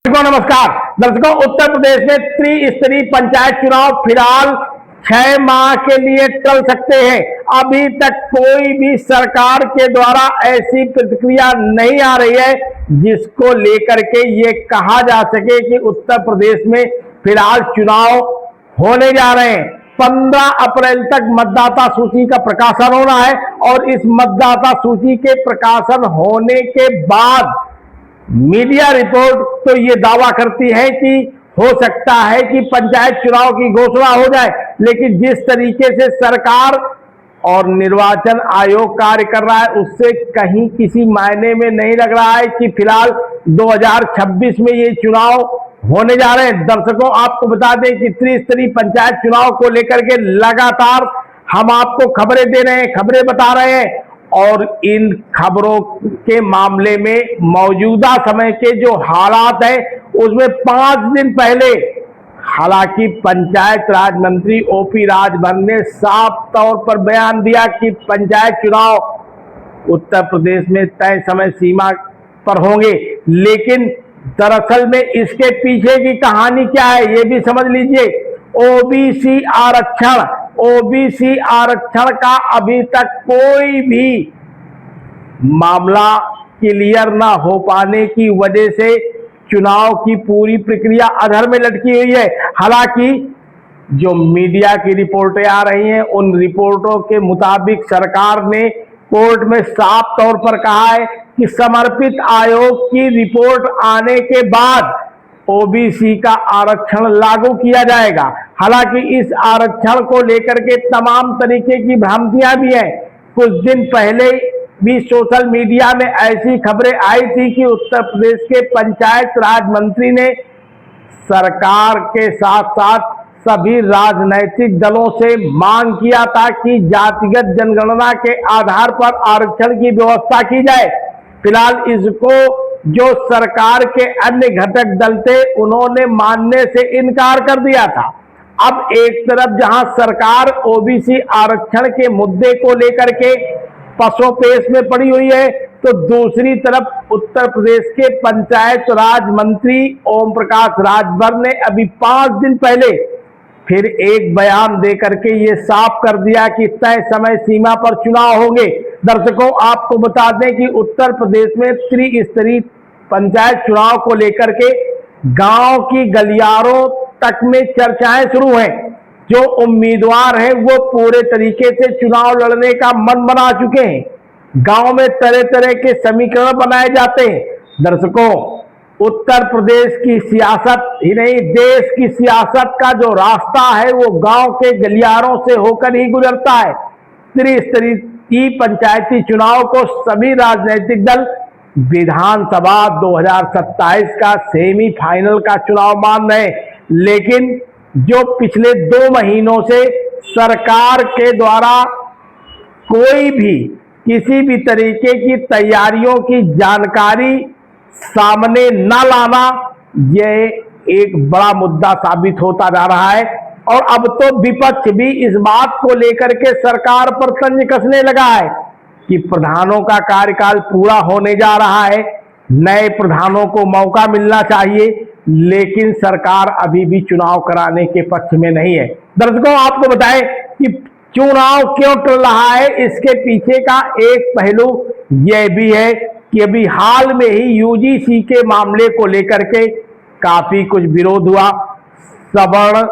नमस्कार दर्शकों, उत्तर प्रदेश में त्रिस्तरीय पंचायत चुनाव फिलहाल 6 माह के लिए टल सकते हैं। अभी तक कोई भी सरकार के द्वारा ऐसी प्रतिक्रिया नहीं आ रही है जिसको लेकर के ये कहा जा सके कि उत्तर प्रदेश में फिलहाल चुनाव होने जा रहे हैं। 15 अप्रैल तक मतदाता सूची का प्रकाशन होना है और इस मतदाता सूची के प्रकाशन होने के बाद मीडिया रिपोर्ट तो ये दावा करती है कि हो सकता है कि पंचायत चुनाव की घोषणा हो जाए, लेकिन जिस तरीके से सरकार और निर्वाचन आयोग कार्य कर रहा है उससे कहीं किसी मायने में नहीं लग रहा है कि फिलहाल 2026 में ये चुनाव होने जा रहे हैं। दर्शकों, आपको बता दें कि त्रिस्तरीय पंचायत चुनाव को लेकर के लगातार हम आपको खबरें दे रहे हैं, खबरें बता रहे हैं और इन खबरों के मामले में मौजूदा समय के जो हालात हैं उसमें 5 दिन पहले हालांकि पंचायत राज मंत्री ओपी राजभर ने साफ तौर पर बयान दिया कि पंचायत चुनाव उत्तर प्रदेश में तय समय सीमा पर होंगे, लेकिन दरअसल में इसके पीछे की कहानी क्या है ये भी समझ लीजिए। ओबीसी आरक्षण का अभी तक कोई भी मामला क्लियर ना हो पाने की वजह से चुनाव की पूरी प्रक्रिया अधर में लटकी हुई है। हालांकि जो मीडिया की रिपोर्टें आ रही हैं उन रिपोर्टों के मुताबिक सरकार ने कोर्ट में साफ तौर पर कहा है कि समर्पित आयोग की रिपोर्ट आने के बाद ओबीसी का आरक्षण लागू किया जाएगा। हालांकि इस आरक्षण को लेकर के तमाम तरीके की भ्रांतियां भी हैं। कुछ दिन पहले भी सोशल मीडिया में ऐसी खबरें आई थी कि उत्तर प्रदेश के पंचायत राज मंत्री ने सरकार के साथ साथ सभी राजनैतिक दलों से मांग किया था कि जातिगत जनगणना के आधार पर आरक्षण की व्यवस्था की जाए। फिलहाल इसको जो सरकार के अन्य घटक दल थे उन्होंने मानने से इनकार कर दिया था। अब एक तरफ जहां सरकार ओबीसी आरक्षण के मुद्दे को लेकर के पसोपेश में पड़ी हुई है, तो दूसरी तरफ उत्तर प्रदेश के पंचायत राज मंत्री ओम प्रकाश राजभर ने अभी 5 दिन पहले फिर एक बयान देकर के ये साफ कर दिया कि तय समय सीमा पर चुनाव होंगे। दर्शकों, आपको बता दें कि उत्तर प्रदेश में त्रिस्तरीय पंचायत चुनाव को लेकर के गांव की गलियारों तक में चर्चाएं शुरू हैं। जो उम्मीदवार हैं वो पूरे तरीके से चुनाव लड़ने का मन बना चुके हैं। गांव में तरह तरह के समीकरण बनाए जाते हैं। दर्शकों, उत्तर प्रदेश की सियासत ही नहीं देश की सियासत का जो रास्ता है वो गांव के गलियारों से होकर ही गुजरता है। त्रिस्तरीय पंचायती चुनाव को सभी राजनीतिक दल विधानसभा 2027 का सेमीफाइनल का चुनाव मान रहे हैं, लेकिन जो पिछले 2 महीनों से सरकार के द्वारा कोई भी किसी भी तरीके की तैयारियों की जानकारी सामने न लाना ये एक बड़ा मुद्दा साबित होता जा रहा है। और अब तो विपक्ष भी इस बात को लेकर के सरकार पर तंज कसने लगा है कि प्रधानों का कार्यकाल पूरा होने जा रहा है, नए प्रधानों को मौका मिलना चाहिए, लेकिन सरकार अभी भी चुनाव कराने के पक्ष में नहीं है। दर्शकों, आपको बताएं कि चुनाव क्यों टल रहा है, इसके पीछे का एक पहलू यह भी है कि अभी हाल में ही यूजीसी के मामले को लेकर के काफी कुछ विरोध हुआ। सवर्ण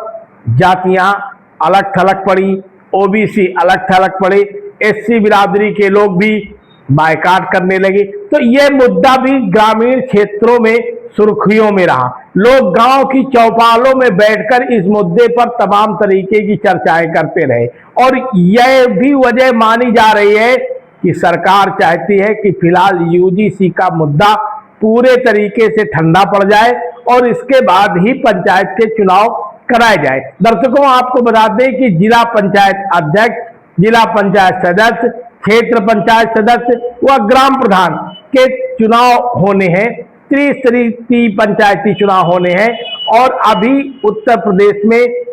जातियां अलग थलग पड़ी, ओबीसी अलग थलग पड़े, एससी बिरादरी के लोग भी बायकाट करने लगे। तो यह मुद्दा भी ग्रामीण क्षेत्रों में सुर्खियों में रहा। लोग गांव की चौपालों में बैठकर इस मुद्दे पर तमाम तरीके की चर्चाएं करते रहे और यह भी वजह मानी जा रही है कि सरकार चाहती है कि फिलहाल यूजीसी का मुद्दा पूरे तरीके से ठंडा पड़ जाए और इसके बाद ही पंचायत के चुनाव कराए जाए। दर्शकों, आपको बता दें कि जिला पंचायत अध्यक्ष, जिला पंचायत सदस्य, क्षेत्र पंचायत सदस्य व ग्राम प्रधान के चुनाव होने हैं। त्रिस्तरीय पंचायती चुनाव होने हैं और अभी उत्तर प्रदेश में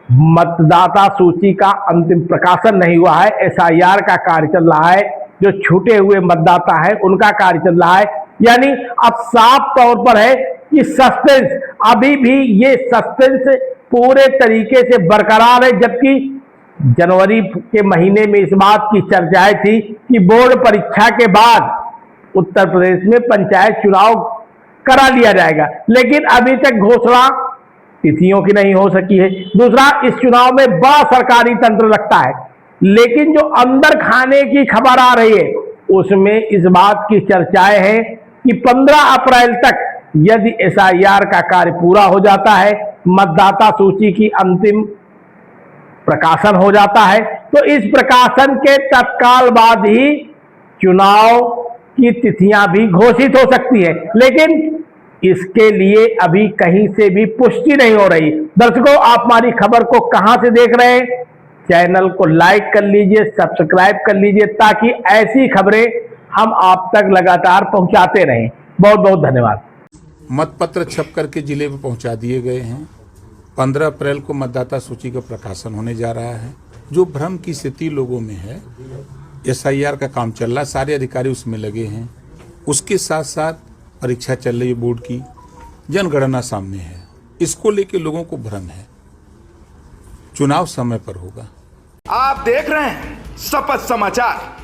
मतदाता सूची का अंतिम प्रकाशन नहीं हुआ है। एसआईआर का कार्य चल रहा है, जो छूटे हुए मतदाता है उनका कार्य चल रहा है। यानी अब साफ तौर पर है कि सस्पेंस, अभी भी ये सस्पेंस पूरे तरीके से बरकरार है, जबकि जनवरी के महीने में इस बात की चर्चाएं थी कि बोर्ड परीक्षा के बाद उत्तर प्रदेश में पंचायत चुनाव करा लिया जाएगा, लेकिन अभी तक घोषणा तिथियों की नहीं हो सकी है। दूसरा, इस चुनाव में बड़ा सरकारी तंत्र लगता है, लेकिन जो अंदर खाने की खबर आ रही है उसमें इस बात की चर्चाएं हैं कि 15 अप्रैल तक यदि एसआईआर का कार्य पूरा हो जाता है, मतदाता सूची की अंतिम प्रकाशन हो जाता है, तो इस प्रकाशन के तत्काल बाद ही चुनाव की तिथियां भी घोषित हो सकती है, लेकिन इसके लिए अभी कहीं से भी पुष्टि नहीं हो रही। दर्शकों, आप हमारी खबर को कहां से देख रहे हैं? चैनल को लाइक कर लीजिए, सब्सक्राइब कर लीजिए, ताकि ऐसी खबरें हम आप तक लगातार पहुंचाते रहें। बहुत बहुत धन्यवाद। मतपत्र छप करके जिले में पहुंचा दिए गए हैं। 15 अप्रैल को मतदाता सूची का प्रकाशन होने जा रहा है। जो भ्रम की स्थिति लोगों में है, एसआईआर का काम चल रहा है, सारे अधिकारी उसमें लगे हैं। उसके साथ साथ परीक्षा चल रही है बोर्ड की, जनगणना सामने है, इसको लेके लोगों को भ्रम है। चुनाव समय पर होगा। आप देख रहे हैं शपथ समाचार।